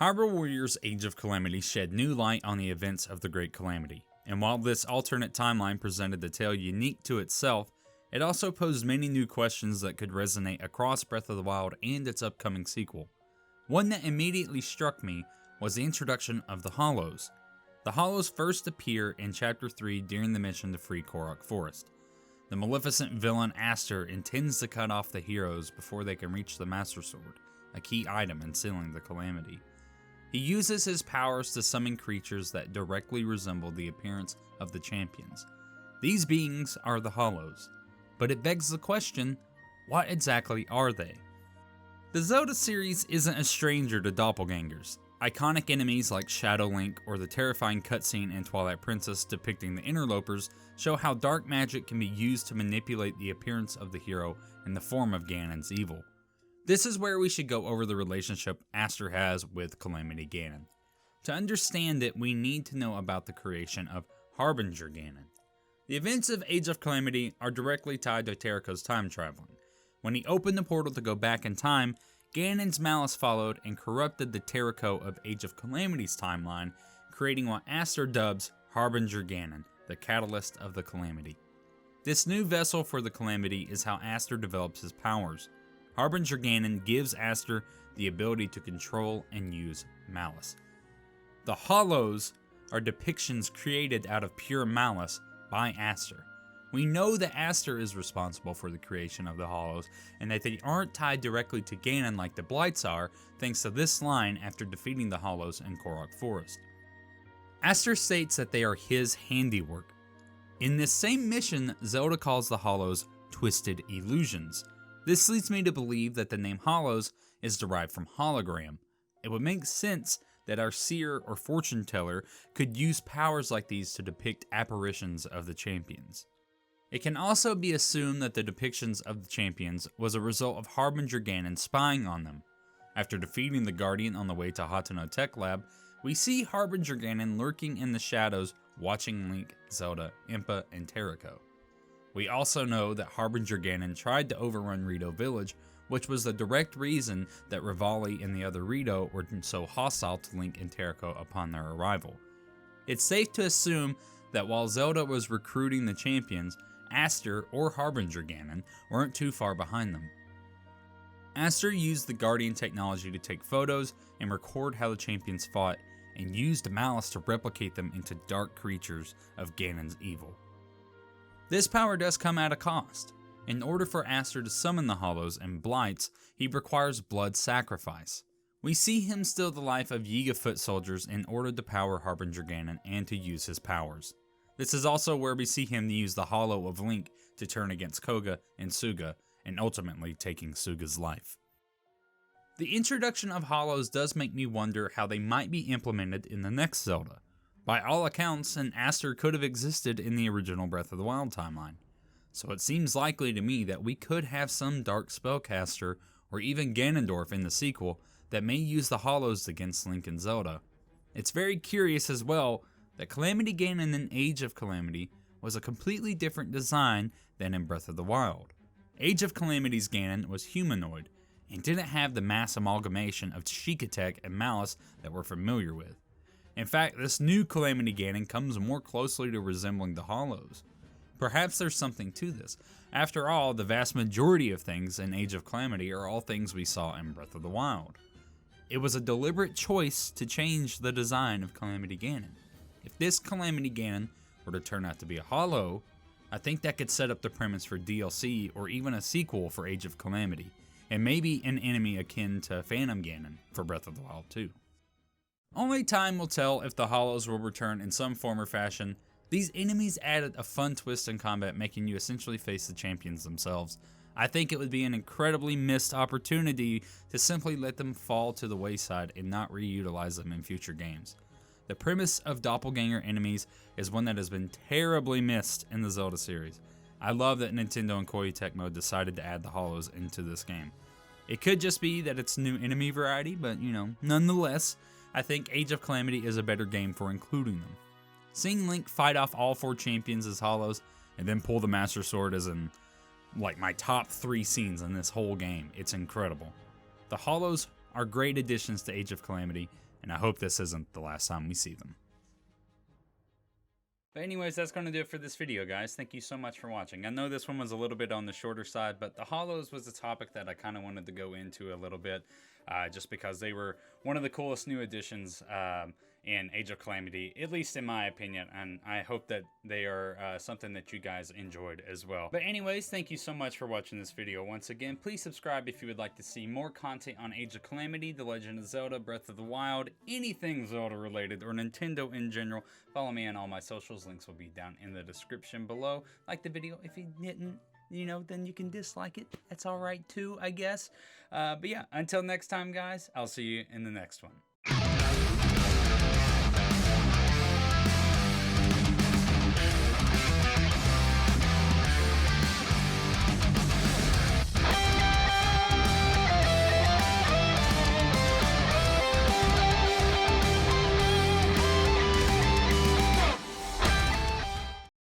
Hyrule Warriors Age of Calamity shed new light on the events of the Great Calamity, and while this alternate timeline presented a tale unique to itself, it also posed many new questions that could resonate across Breath of the Wild and its upcoming sequel. One that immediately struck me was the introduction of the Hollows. The Hollows first appear in Chapter 3 during the mission to free Korok Forest. The maleficent villain Aster intends to cut off the heroes before they can reach the Master Sword, a key item in sealing the Calamity. He uses his powers to summon creatures that directly resemble the appearance of the champions. These beings are the Hollows, but it begs the question, what exactly are they? The Zelda series isn't a stranger to doppelgangers. Iconic enemies like Shadow Link or the terrifying cutscene in Twilight Princess depicting the interlopers show how dark magic can be used to manipulate the appearance of the hero in the form of Ganon's evil. This is where we should go over the relationship Aster has with Calamity Ganon. To understand it, we need to know about the creation of Harbinger Ganon. The events of Age of Calamity are directly tied to Terraco's time traveling. When he opened the portal to go back in time, Ganon's malice followed and corrupted the Terraco of Age of Calamity's timeline, creating what Aster dubs Harbinger Ganon, the catalyst of the Calamity. This new vessel for the Calamity is how Aster develops his powers. Harbinger Ganon gives Aster the ability to control and use malice. The Hollows are depictions created out of pure malice by Aster. We know that Aster is responsible for the creation of the Hollows, and that they aren't tied directly to Ganon like the Blights are, thanks to this line after defeating the Hollows in Korok Forest. Aster states that they are his handiwork. In this same mission, Zelda calls the Hollows Twisted Illusions. This leads me to believe that the name Hollows is derived from hologram. It would make sense that our seer or fortune teller could use powers like these to depict apparitions of the champions. It can also be assumed that the depictions of the champions was a result of Harbinger Ganon spying on them. After defeating the Guardian on the way to Hateno Tech Lab, we see Harbinger Ganon lurking in the shadows watching Link, Zelda, Impa, and Terraco. We also know that Harbinger Ganon tried to overrun Rito Village, which was the direct reason that Rivali and the other Rito were so hostile to Link and Terraco upon their arrival. It's safe to assume that while Zelda was recruiting the champions, Aster or Harbinger Ganon weren't too far behind them. Aster used the Guardian technology to take photos and record how the champions fought, and used malice to replicate them into dark creatures of Ganon's evil. This power does come at a cost. In order for Aster to summon the Hollows and Blights, he requires blood sacrifice. We see him steal the life of Yiga foot soldiers in order to power Harbinger Ganon and to use his powers. This is also where we see him use the Hollow of Link to turn against Koga and Suga, and ultimately taking Suga's life. The introduction of Hollows does make me wonder how they might be implemented in the next Zelda. By all accounts, an Aster could have existed in the original Breath of the Wild timeline, so it seems likely to me that we could have some dark spellcaster or even Ganondorf in the sequel that may use the Hollows against Link and Zelda. It's very curious as well that Calamity Ganon in Age of Calamity was a completely different design than in Breath of the Wild. Age of Calamity's Ganon was humanoid, and didn't have the mass amalgamation of Sheikah Tech and Malice that we're familiar with. In fact, this new Calamity Ganon comes more closely to resembling the Hollows. Perhaps there's something to this. After all, the vast majority of things in Age of Calamity are all things we saw in Breath of the Wild. It was a deliberate choice to change the design of Calamity Ganon. If this Calamity Ganon were to turn out to be a Hollow, I think that could set up the premise for DLC or even a sequel for Age of Calamity, and maybe an enemy akin to Phantom Ganon for Breath of the Wild 2. Only time will tell if the Hollows will return in some form or fashion. These enemies added a fun twist in combat, making you essentially face the champions themselves. I think it would be an incredibly missed opportunity to simply let them fall to the wayside and not reutilize them in future games. The premise of doppelganger enemies is one that has been terribly missed in the Zelda series. I love that Nintendo and Koei Tecmo decided to add the Hollows into this game. It could just be that it's new enemy variety, but nonetheless, I think Age of Calamity is a better game for including them. Seeing Link fight off all 4 champions as Hollows, and then pull the Master Sword is in my top 3 scenes in this whole game. It's incredible. The Hollows are great additions to Age of Calamity, And I hope this isn't the last time we see them. But anyways, that's going to do it for this video, guys. Thank you so much for watching. I know this one was a little bit on the shorter side, but the Hollows was a topic that I kind of wanted to go into a little bit, just because they were one of the coolest new additions in Age of Calamity, at least in my opinion, and I hope that they are something that you guys enjoyed as well. But anyways, thank you so much for watching this video. Once again, please subscribe if you would like to see more content on Age of Calamity, The Legend of Zelda, Breath of the Wild, anything Zelda related, or Nintendo in general. Follow me on all my socials. Links will be down in the description below. Like the video if you didn't, you know, then you can dislike it. That's alright too, I guess. But yeah, until next time, guys, I'll see you in the next one.